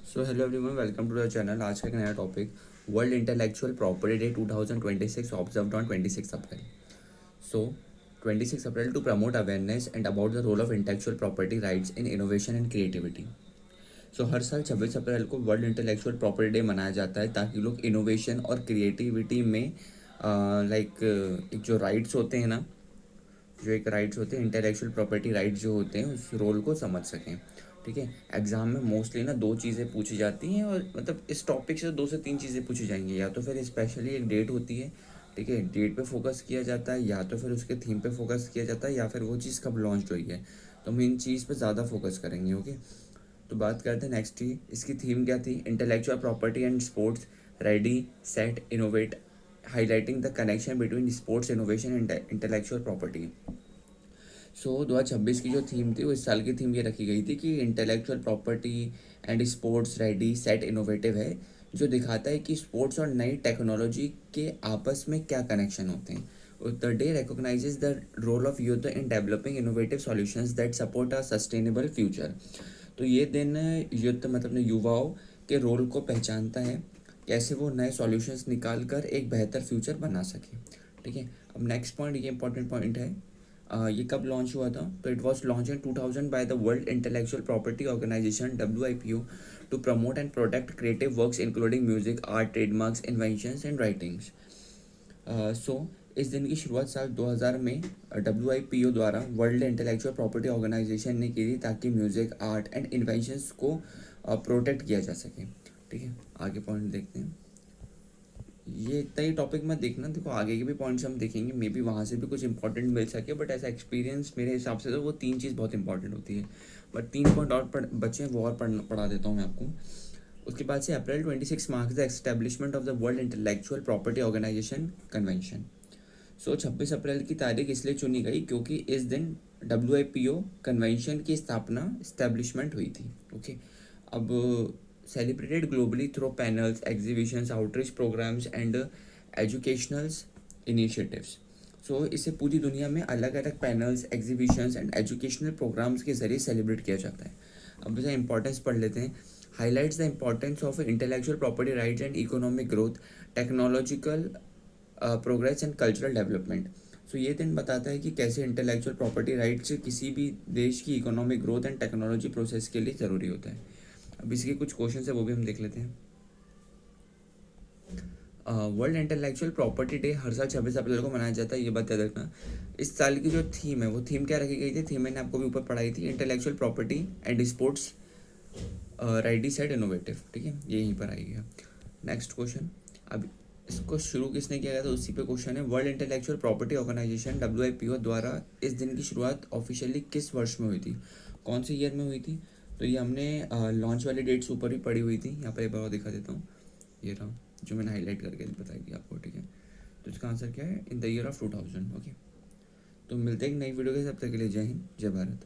So hello everyone, welcome to the channel. आज का एक नया topic, world intellectual property day 2026 observed on 26 April. So 26 April to promote awareness and about the role of intellectual property rights in innovation and creativity. So हर साल 26 अप्रैल को world intellectual property day मनाया जाता है ताकि लोग इनोवेशन और creativity में एक जो राइट्स होते हैं ना, जो एक राइट्स होते हैं, इंटेलेक्चुअल प्रॉपर्टी राइट्स जो होते हैं, उस रोल को समझ सकें। ठीक है, एग्जाम में मोस्टली ना दो चीज़ें पूछी जाती हैं, और मतलब इस टॉपिक से दो से तीन चीज़ें पूछी जाएंगी। या तो फिर स्पेशली एक डेट होती है, ठीक है, डेट पे फोकस किया जाता है, या तो फिर उसके थीम पे फोकस किया जाता है, या फिर वो चीज़ कब लॉन्च हुई है। तो हम इन चीज़ पे ज़्यादा फोकस करेंगे। ओके, तो बात करते हैं नेक्स्ट ही, इसकी थीम क्या थी? Intellectual property and sports, ready set innovate, highlighting the connection between sports innovation and intellectual property. 2026 की जो थीम थी, वो इस साल की थीम ये रखी गई थी कि intellectual property and sports ready set innovative है, जो दिखाता है कि स्पोर्ट्स और नई टेक्नोलॉजी के आपस में क्या कनेक्शन होते हैं। The day recognises the role of youth in developing innovative solutions that support a sustainable future. तो ये दिन युद्ध मतलब युवाओं के रोल को पहचानता है, कैसे वो नए सॉल्यूशंस निकाल कर एक बेहतर फ्यूचर बना सके। ठीक है, अब नेक्स्ट पॉइंट, ये इंपॉर्टेंट पॉइंट है। ये कब लॉन्च हुआ था? तो it was launch in 2000 by the world intellectual property organisation WIPO to promote and protect creative works including music, art, trademarks, inventions and writings. So इस दिन की शुरुआत साल 2000 में WIPO द्वारा वर्ल्ड इंटेलेक्चुअल प्रॉपर्टी ऑर्गेनाइजेशन ने की थी, ताकि म्यूजिक, आर्ट एंड इन्वेंशंस को प्रोटेक्ट किया जा सके। ठीक है, आगे पॉइंट देखते हैं। ये इतना ही टॉपिक मत देखना, देखो आगे के भी पॉइंट्स हम देखेंगे, मे बी वहाँ से भी कुछ इंपॉर्टेंट मिल सके, बट ऐसा एक्सपीरियंस मेरे हिसाब से तो वो तीन चीज़ बहुत इंपॉर्टेंट होती है। बट 3 पॉइंट और बचे हैं, वो और पढ़ा देता हूँ मैं आपको। उसके बाद से April 26 marks the establishment of the world intellectual property Organization Convention. 26 April की तारीख इसलिए चुनी गई क्योंकि इस दिन WIPO कन्वेंशन की स्थापना, इस्टेब्लिशमेंट हुई थी। ओके, अब celebrated globally through panels, exhibitions, outreach programs and educationals initiatives. So इसे पूरी दुनिया में अलग अलग panels, exhibitions and educational programs के जरिए सेलिब्रेट किया जाता है। अब इसका इंपॉर्टेंस पढ़ लेते हैं। Highlights the importance of intellectual property rights and economic growth, technological progress and cultural development. So ये दिन बताता है कि कैसे इंटेलेक्चुअल प्रॉपर्टी राइट्स किसी भी देश की economic growth and technology process के लिए ज़रूरी होता है। अब इसके कुछ क्वेश्चन है, वो भी हम देख लेते हैं। वर्ल्ड इंटेलेक्चुअल प्रॉपर्टी डे हर साल 26 अप्रैल को मनाया जाता है, ये बात याद रखना। इस साल की जो थीम है, वो थीम क्या रखी गई थी? थीम मैंने आपको भी ऊपर पढ़ाई थी, intellectual property and sports ready set innovative. ठीक है, ये यहीं पर आई गया। नेक्स्ट क्वेश्चन, अब इसको शुरू किसने किया गया था, उसी पे क्वेश्चन है। World intellectual property organisation WIPO द्वारा इस दिन की शुरुआत ऑफिशियली किस वर्ष में हुई थी? कौन से ईयर में हुई थी? तो ये हमने लॉन्च वाली डेट्स ऊपर भी पढ़ी हुई थी, यहाँ पर एक बार और दिखा देता हूँ। ये रहा, जो मैंने हाईलाइट करके बताई थी आपको। ठीक है, तो इसका आंसर क्या है? In the year of 2000। Okay, तो मिलते हैं एक नई वीडियो के, तब तक के लिए जय हिंद, जय भारत।